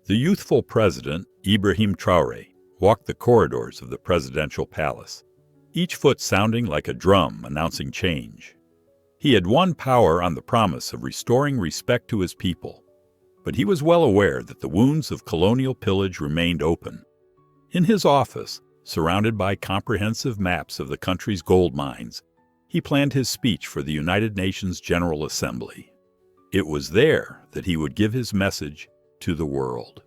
The youthful president, Ibrahim Traoré, walked the corridors of the presidential palace, each foot sounding like a drum announcing change. He had won power on the promise of restoring respect to his people, but he was well aware that the wounds of colonial pillage remained open. In his office, surrounded by comprehensive maps of the country's gold mines, he planned his speech for the United Nations General Assembly. It was there that he would give his message to the world.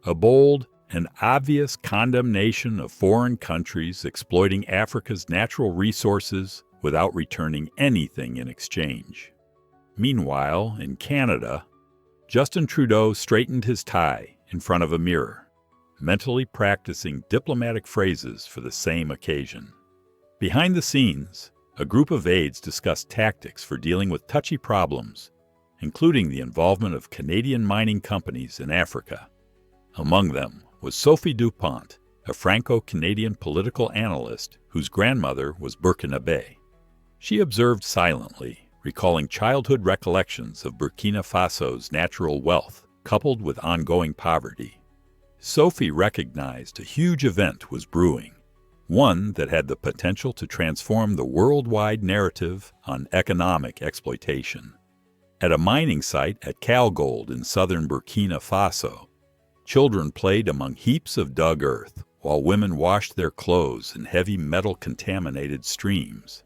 A bold and obvious condemnation of foreign countries exploiting Africa's natural resources without returning anything in exchange. Meanwhile, in Canada, Justin Trudeau straightened his tie in front of a mirror, mentally practicing diplomatic phrases for the same occasion. Behind the scenes, a group of aides discussed tactics for dealing with touchy problems, including the involvement of Canadian mining companies in Africa. Among them was Sophie Dupont, a Franco-Canadian political analyst whose grandmother was Burkinabe. She observed silently, recalling childhood recollections of Burkina Faso's natural wealth coupled with ongoing poverty. Sophie recognized a huge event was brewing, one that had the potential to transform the worldwide narrative on economic exploitation. At a mining site at Calgold in southern Burkina Faso, children played among heaps of dug earth while women washed their clothes in heavy metal-contaminated streams.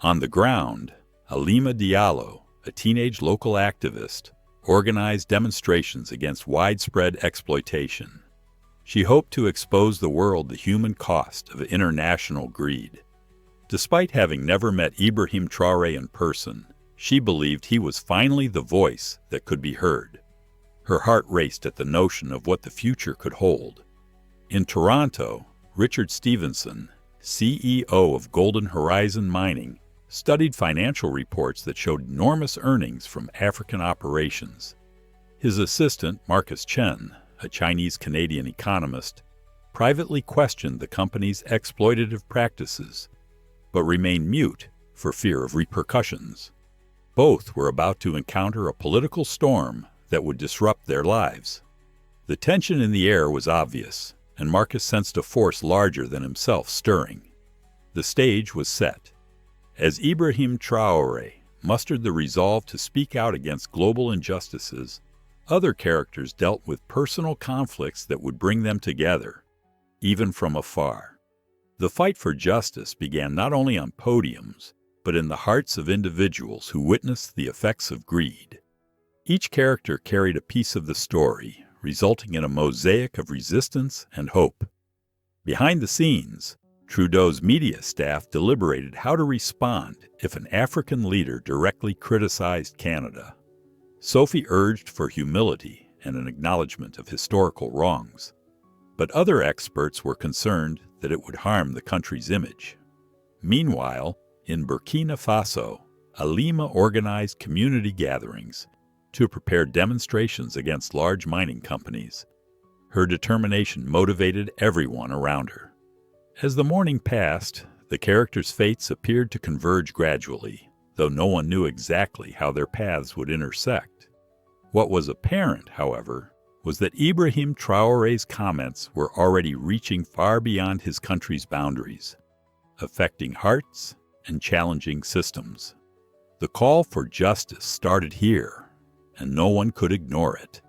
On the ground, Halima Diallo, a teenage local activist, organized demonstrations against widespread exploitation. She hoped to expose the world the human cost of international greed. Despite having never met Ibrahim Traoré in person, she believed he was finally the voice that could be heard. Her heart raced at the notion of what the future could hold. In Toronto, Richard Stevenson, CEO of Golden Horizon Mining, studied financial reports that showed enormous earnings from African operations. His assistant, Marcus Chen, a Chinese-Canadian economist, privately questioned the company's exploitative practices, but remained mute for fear of repercussions. Both were about to encounter a political storm that would disrupt their lives. The tension in the air was obvious, and Marcus sensed a force larger than himself stirring. The stage was set. As Ibrahim Traoré mustered the resolve to speak out against global injustices, other characters dealt with personal conflicts that would bring them together, even from afar. The fight for justice began not only on podiums, but in the hearts of individuals who witnessed the effects of greed. Each character carried a piece of the story, resulting in a mosaic of resistance and hope. Behind the scenes, Trudeau's media staff deliberated how to respond if an African leader directly criticized Canada. Sophie urged for humility and an acknowledgement of historical wrongs, but other experts were concerned that it would harm the country's image. Meanwhile, in Burkina Faso, Halima organized community gatherings to prepare demonstrations against large mining companies. Her determination motivated everyone around her. As the morning passed, the characters' fates appeared to converge gradually, though no one knew exactly how their paths would intersect. What was apparent, however, was that Ibrahim Traoré's comments were already reaching far beyond his country's boundaries, affecting hearts and challenging systems. The call for justice started here, and no one could ignore it.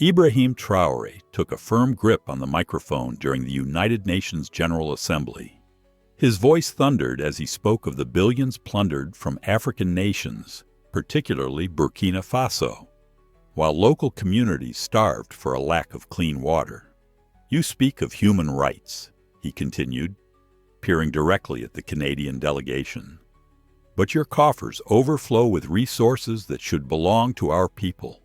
Ibrahim Traoré took a firm grip on the microphone during the United Nations General Assembly. His voice thundered as he spoke of the billions plundered from African nations, particularly Burkina Faso, while local communities starved for a lack of clean water. "You speak of human rights," he continued, peering directly at the Canadian delegation. "But your coffers overflow with resources that should belong to our people."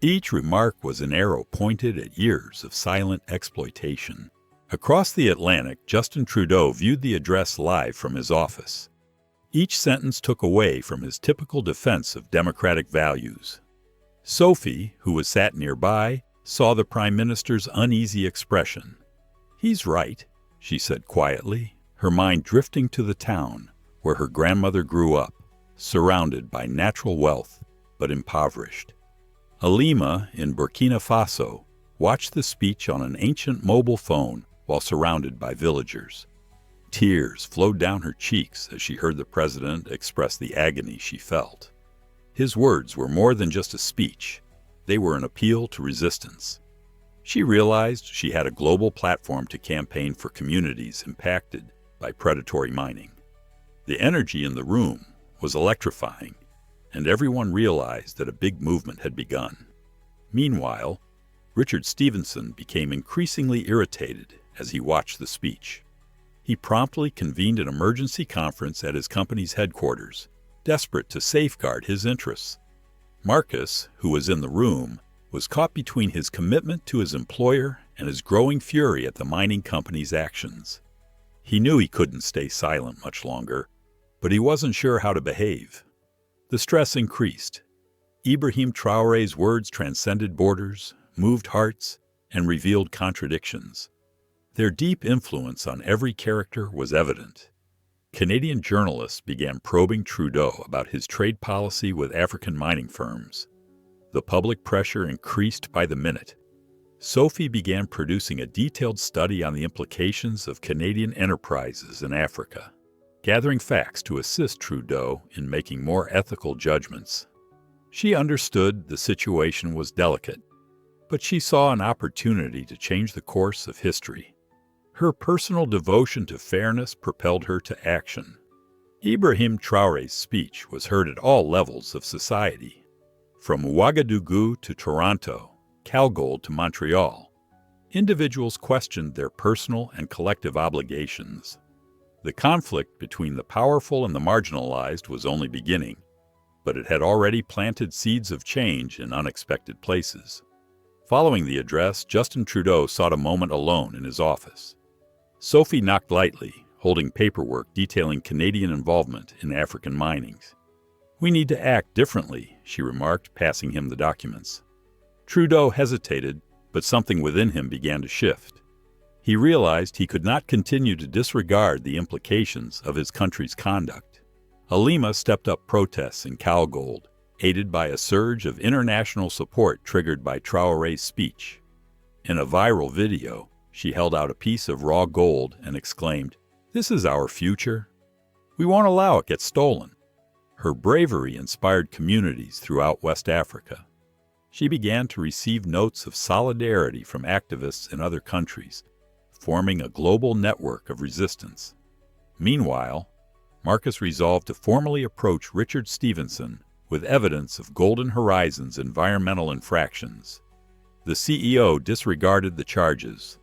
Each remark was an arrow pointed at years of silent exploitation. Across the Atlantic, Justin Trudeau viewed the address live from his office. Each sentence took away from his typical defense of democratic values. Sophie, who was sat nearby, saw the Prime Minister's uneasy expression. "He's right," she said quietly, her mind drifting to the town where her grandmother grew up, surrounded by natural wealth, but impoverished. Halima, in Burkina Faso, watched the speech on an ancient mobile phone while surrounded by villagers. Tears flowed down her cheeks as she heard the president express the agony she felt. His words were more than just a speech. They were an appeal to resistance. She realized she had a global platform to campaign for communities impacted by predatory mining. The energy in the room was electrifying, and everyone realized that a big movement had begun. Meanwhile, Richard Stevenson became increasingly irritated as he watched the speech. He promptly convened an emergency conference at his company's headquarters, desperate to safeguard his interests. Marcus, who was in the room, was caught between his commitment to his employer and his growing fury at the mining company's actions. He knew he couldn't stay silent much longer, but he wasn't sure how to behave. The stress increased. Ibrahim Traoré's words transcended borders, moved hearts, and revealed contradictions. Their deep influence on every character was evident. Canadian journalists began probing Trudeau about his trade policy with African mining firms. The public pressure increased by the minute. Sophie began producing a detailed study on the implications of Canadian enterprises in Africa, gathering facts to assist Trudeau in making more ethical judgments. She understood the situation was delicate, but she saw an opportunity to change the course of history. Her personal devotion to fairness propelled her to action. Ibrahim Traoré's speech was heard at all levels of society, from Ouagadougou to Toronto, Calgold to Montreal. Individuals questioned their personal and collective obligations. The conflict between the powerful and the marginalized was only beginning, but it had already planted seeds of change in unexpected places. Following the address, Justin Trudeau sought a moment alone in his office. Sophie knocked lightly, holding paperwork detailing Canadian involvement in African minings. "We need to act differently," she remarked, passing him the documents. Trudeau hesitated, but something within him began to shift. He realized he could not continue to disregard the implications of his country's conduct. Halima stepped up protests in Calgold, aided by a surge of international support triggered by Traoré's speech. In a viral video, she held out a piece of raw gold and exclaimed, "This is our future. We won't allow it get stolen." Her bravery inspired communities throughout West Africa. She began to receive notes of solidarity from activists in other countries, forming a global network of resistance. Meanwhile, Marcus resolved to formally approach Richard Stevenson with evidence of Golden Horizon's environmental infractions. The CEO disregarded the charges,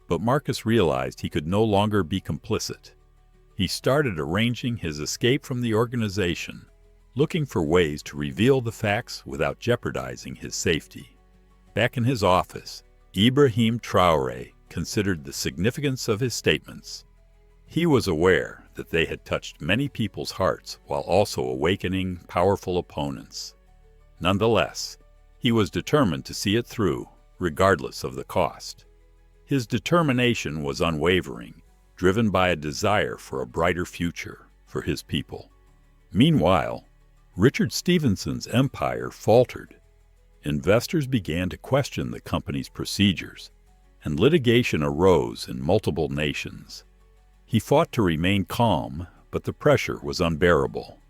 but Marcus realized he could no longer be complicit. He started arranging his escape from the organization, looking for ways to reveal the facts without jeopardizing his safety. Back in his office, Ibrahim Traoré considered the significance of his statements. He was aware that they had touched many people's hearts while also awakening powerful opponents. Nonetheless, he was determined to see it through, regardless of the cost. His determination was unwavering, driven by a desire for a brighter future for his people. Meanwhile, Richard Stevenson's empire faltered. Investors began to question the company's procedures, and litigation arose in multiple nations. He fought to remain calm, but the pressure was unbearable.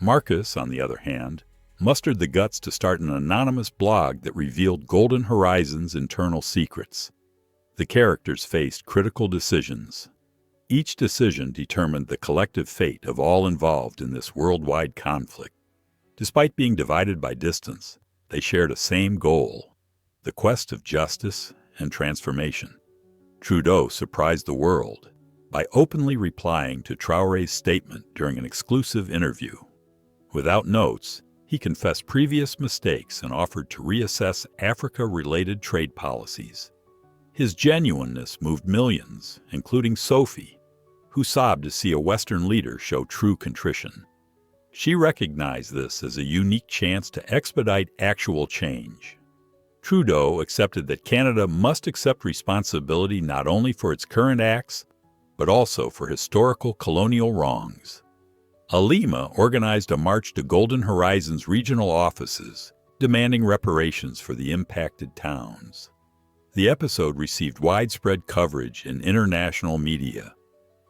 Marcus, on the other hand, mustered the guts to start an anonymous blog that revealed Golden Horizon's internal secrets. The characters faced critical decisions. Each decision determined the collective fate of all involved in this worldwide conflict. Despite being divided by distance, they shared a same goal: the quest of justice and transformation. Trudeau surprised the world by openly replying to Traoré's statement during an exclusive interview. Without notes, he confessed previous mistakes and offered to reassess Africa-related trade policies. His genuineness moved millions, including Sophie, who sobbed to see a Western leader show true contrition. She recognized this as a unique chance to expedite actual change. Trudeau accepted that Canada must accept responsibility not only for its current acts, but also for historical colonial wrongs. Halima organized a march to Golden Horizon's regional offices, demanding reparations for the impacted towns. The episode received widespread coverage in international media,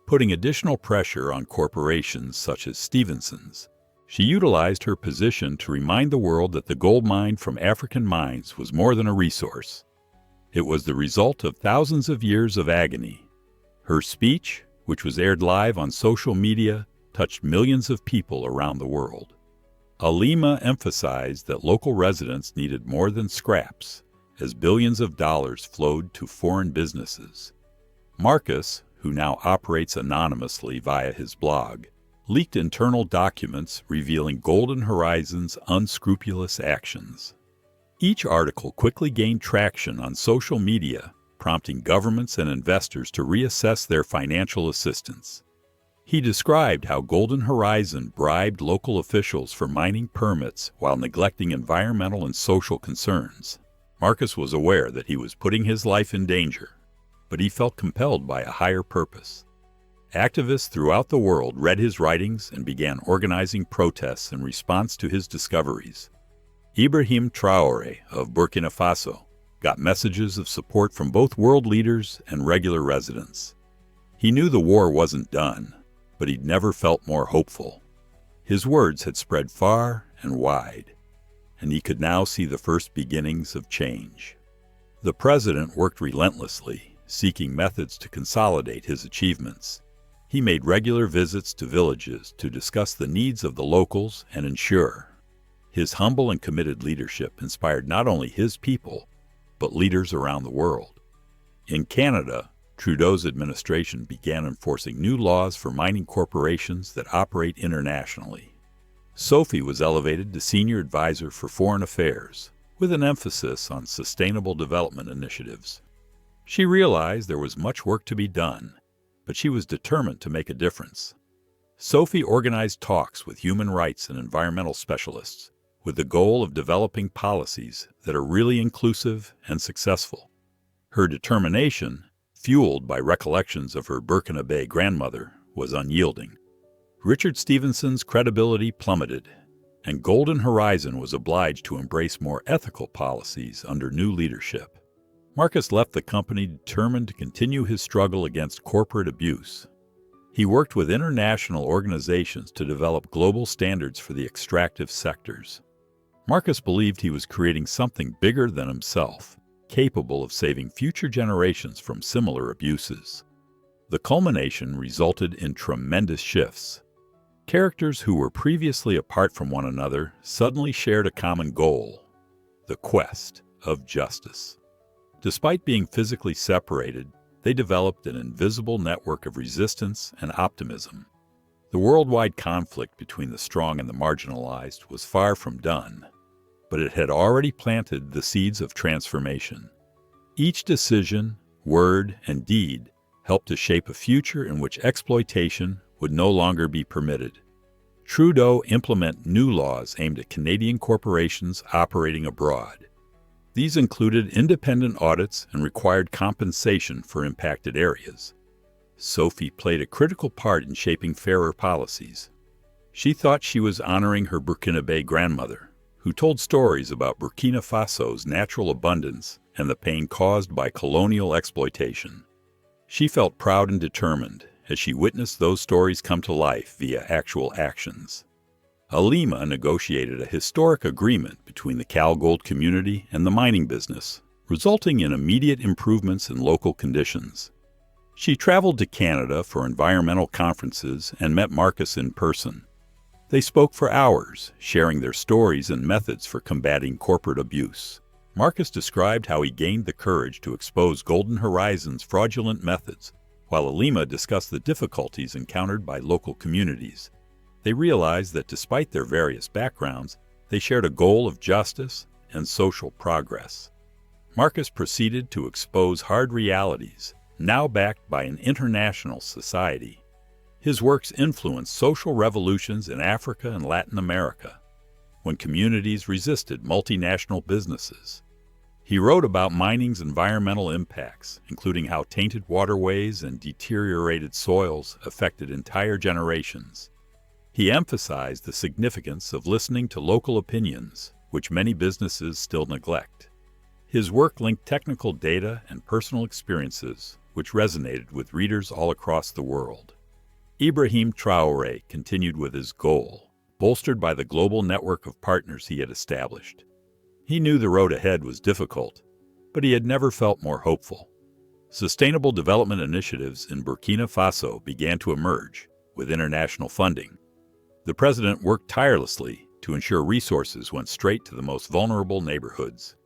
putting additional pressure on corporations such as Stevenson's. She utilized her position to remind the world that the gold mine from African mines was more than a resource. It was the result of thousands of years of agony. Her speech, which was aired live on social media, touched millions of people around the world. Halima emphasized that local residents needed more than scraps, as billions of dollars flowed to foreign businesses. Marcus, who now operates anonymously via his blog, leaked internal documents revealing Golden Horizon's unscrupulous actions. Each article quickly gained traction on social media, prompting governments and investors to reassess their financial assistance. He described how Golden Horizon bribed local officials for mining permits while neglecting environmental and social concerns. Marcus was aware that he was putting his life in danger, but he felt compelled by a higher purpose. Activists throughout the world read his writings and began organizing protests in response to his discoveries. Ibrahim Traoré of Burkina Faso got messages of support from both world leaders and regular residents. He knew the war wasn't done, but he'd never felt more hopeful. His words had spread far and wide, and he could now see the first beginnings of change. The president worked relentlessly, seeking methods to consolidate his achievements. He made regular visits to villages to discuss the needs of the locals and ensure. His humble and committed leadership inspired not only his people, but leaders around the world. In Canada, Trudeau's administration began enforcing new laws for mining corporations that operate internationally. Sophie was elevated to Senior Advisor for Foreign Affairs, with an emphasis on sustainable development initiatives. She realized there was much work to be done, but she was determined to make a difference. Sophie organized talks with human rights and environmental specialists, with the goal of developing policies that are really inclusive and successful. Her determination, fueled by recollections of her Burkinabe grandmother, was unyielding. Richard Stevenson's credibility plummeted, and Golden Horizon was obliged to embrace more ethical policies under new leadership. Marcus left the company determined to continue his struggle against corporate abuse. He worked with international organizations to develop global standards for the extractive sectors. Marcus believed he was creating something bigger than himself, capable of saving future generations from similar abuses. The culmination resulted in tremendous shifts. Characters who were previously apart from one another suddenly shared a common goal: the quest of justice. Despite being physically separated, they developed an invisible network of resistance and optimism. The worldwide conflict between the strong and the marginalized was far from done, but it had already planted the seeds of transformation. Each decision, word, and deed helped to shape a future in which exploitation would no longer be permitted. Trudeau implemented new laws aimed at Canadian corporations operating abroad. These included independent audits and required compensation for impacted areas. Sophie played a critical part in shaping fairer policies. She thought she was honoring her Burkinabe grandmother, who told stories about Burkina Faso's natural abundance and the pain caused by colonial exploitation. She felt proud and determined as she witnessed those stories come to life via actual actions. Halima negotiated a historic agreement between the Cal Gold community and the mining business, resulting in immediate improvements in local conditions. She traveled to Canada for environmental conferences and met Marcus in person. They spoke for hours, sharing their stories and methods for combating corporate abuse. Marcus described how he gained the courage to expose Golden Horizon's fraudulent methods, while Halima discussed the difficulties encountered by local communities. They realized that despite their various backgrounds, they shared a goal of justice and social progress. Marcus proceeded to expose hard realities, now backed by an international society. His works influenced social revolutions in Africa and Latin America, when communities resisted multinational businesses. He wrote about mining's environmental impacts, including how tainted waterways and deteriorated soils affected entire generations. He emphasized the significance of listening to local opinions, which many businesses still neglect. His work linked technical data and personal experiences, which resonated with readers all across the world. Ibrahim Traoré continued with his goal, bolstered by the global network of partners he had established. He knew the road ahead was difficult, but he had never felt more hopeful. Sustainable development initiatives in Burkina Faso began to emerge with international funding. The president worked tirelessly to ensure resources went straight to the most vulnerable neighborhoods.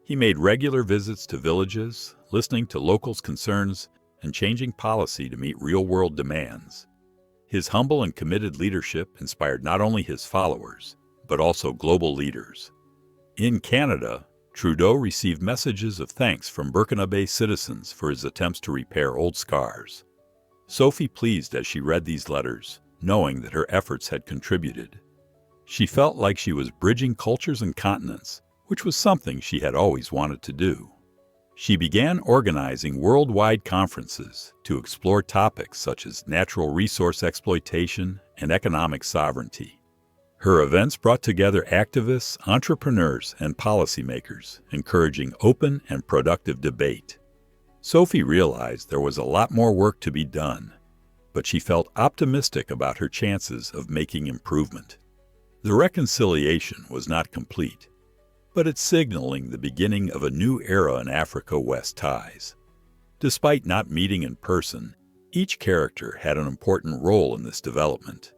He made regular visits to villages, listening to locals' concerns and changing policy to meet real-world demands. His humble and committed leadership inspired not only his followers, but also global leaders. In Canada, Trudeau received messages of thanks from Burkinabe citizens for his attempts to repair old scars. Sophie pleased as she read these letters, knowing that her efforts had contributed. She felt like she was bridging cultures and continents, which was something she had always wanted to do. She began organizing worldwide conferences to explore topics such as natural resource exploitation and economic sovereignty. Her events brought together activists, entrepreneurs, and policymakers, encouraging open and productive debate. Sophie realized there was a lot more work to be done, but she felt optimistic about her chances of making improvement. The reconciliation was not complete, but it's signaling the beginning of a new era in Africa-West ties. Despite not meeting in person, each character had an important role in this development.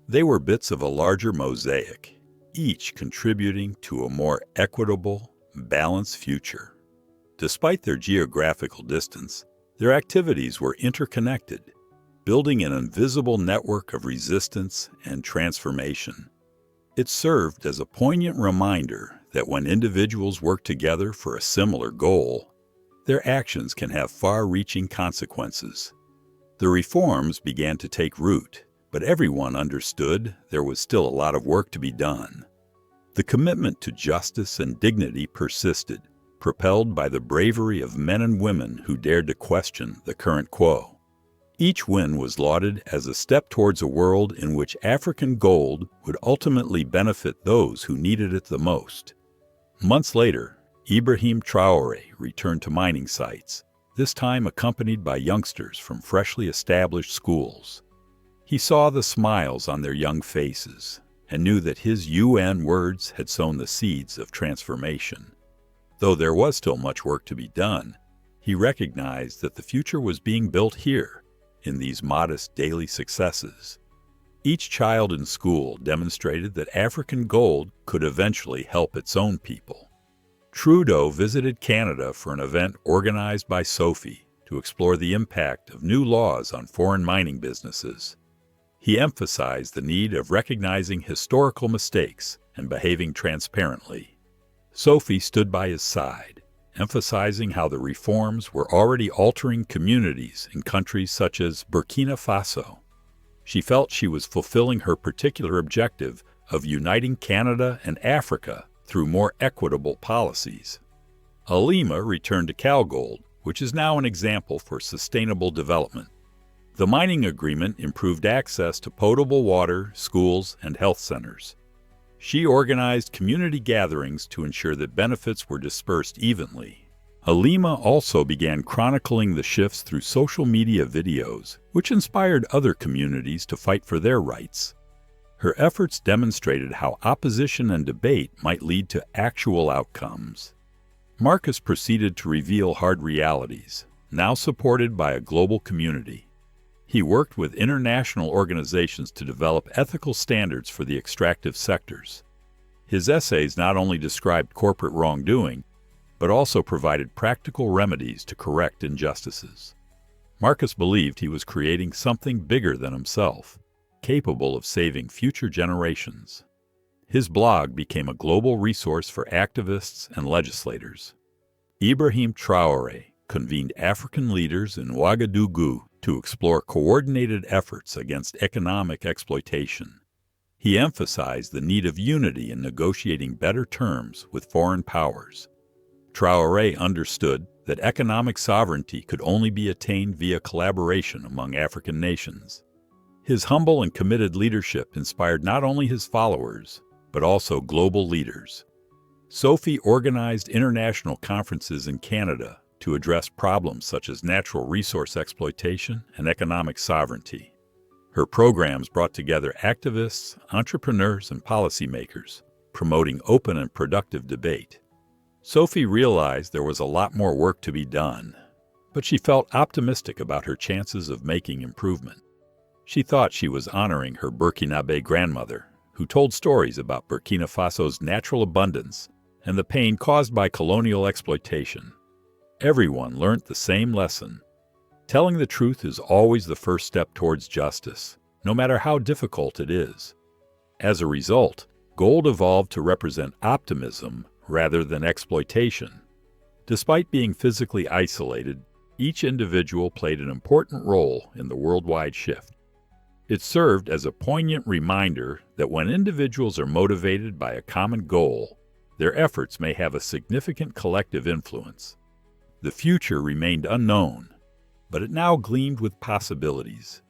They were bits of a larger mosaic, each contributing to a more equitable, balanced future. Despite their geographical distance, their activities were interconnected, building an invisible network of resistance and transformation. It served as a poignant reminder that when individuals work together for a similar goal, their actions can have far-reaching consequences. The reforms began to take root, but everyone understood there was still a lot of work to be done. The commitment to justice and dignity persisted, propelled by the bravery of men and women who dared to question the current quo. Each win was lauded as a step towards a world in which African gold would ultimately benefit those who needed it the most. Months later, Ibrahim Traoré returned to mining sites, this time accompanied by youngsters from freshly established schools. He saw the smiles on their young faces and knew that his UN words had sown the seeds of transformation. Though there was still much work to be done, he recognized that the future was being built here, in these modest daily successes. Each child in school demonstrated that African gold could eventually help its own people. Trudeau visited Canada for an event organized by Sophie to explore the impact of new laws on foreign mining businesses. He emphasized the need of recognizing historical mistakes and behaving transparently. Sophie stood by his side, emphasizing how the reforms were already altering communities in countries such as Burkina Faso. She felt she was fulfilling her particular objective of uniting Canada and Africa through more equitable policies. Halima returned to CalGold, which is now an example for sustainable development. The mining agreement improved access to potable water, schools, and health centers. She organized community gatherings to ensure that benefits were dispersed evenly. Halima also began chronicling the shifts through social media videos, which inspired other communities to fight for their rights. Her efforts demonstrated how opposition and debate might lead to actual outcomes. Marcus proceeded to reveal hard realities, now supported by a global community. He worked with international organizations to develop ethical standards for the extractive sectors. His essays not only described corporate wrongdoing, but also provided practical remedies to correct injustices. Marcus believed he was creating something bigger than himself, capable of saving future generations. His blog became a global resource for activists and legislators. Ibrahim Traoré convened African leaders in Ouagadougou to explore coordinated efforts against economic exploitation. He emphasized the need of unity in negotiating better terms with foreign powers. Traoré understood that economic sovereignty could only be attained via collaboration among African nations. His humble and committed leadership inspired not only his followers, but also global leaders. Sophie organized international conferences in Canada to address problems such as natural resource exploitation and economic sovereignty. Her programs brought together activists, entrepreneurs, and policymakers, promoting open and productive debate. Sophie realized there was a lot more work to be done, but she felt optimistic about her chances of making improvement. She thought she was honoring her Burkinabe grandmother, who told stories about Burkina Faso's natural abundance and the pain caused by colonial exploitation. Everyone learned the same lesson. Telling the truth is always the first step towards justice, no matter how difficult it is. As a result, gold evolved to represent optimism rather than exploitation. Despite being physically isolated, each individual played an important role in the worldwide shift. It served as a poignant reminder that when individuals are motivated by a common goal, their efforts may have a significant collective influence. The future remained unknown, but it now gleamed with possibilities.